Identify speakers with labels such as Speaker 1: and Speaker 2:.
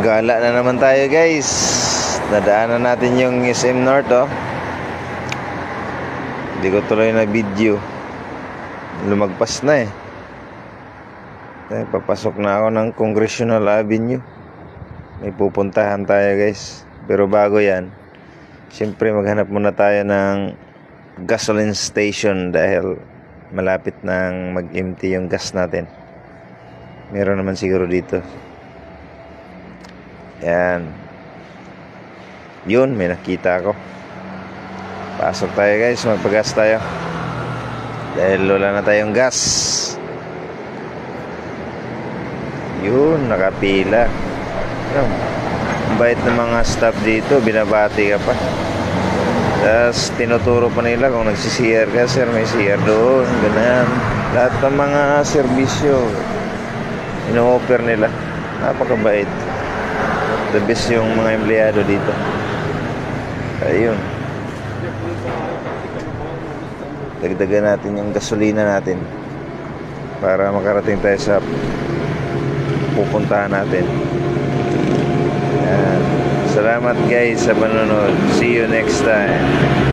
Speaker 1: Gala na naman tayo, guys. Nadaanan natin yung SM North, oh. Hindi ko tuloy na video. Lumagpas na eh. Papasok na ako ng Congressional Avenue. May pupuntahan tayo, guys. Pero bago yan, siyempre maghanap muna tayo ng gasoline station dahil malapit nang mag-empty yung gas natin. Meron naman siguro dito. Yan. Yun, may nakita ako. Pasok tayo, guys, magpagas tayo dahil wala na tayong gas. Yun, nakapila. Ang bait ng mga staff dito, binabati ka pa. Tapos tinuturo pa nila kung nagsi-CR ka, sir, may CR doon, ganyan. Lahat ng mga serbisyo ino-offer nila. Napakabait. The best yung mga empleyado dito. Ayun. Dagdagan natin yung gasolina natin para makarating tayo sa pupuntahan natin. Yan. Salamat, guys, sa panonood. See you next time.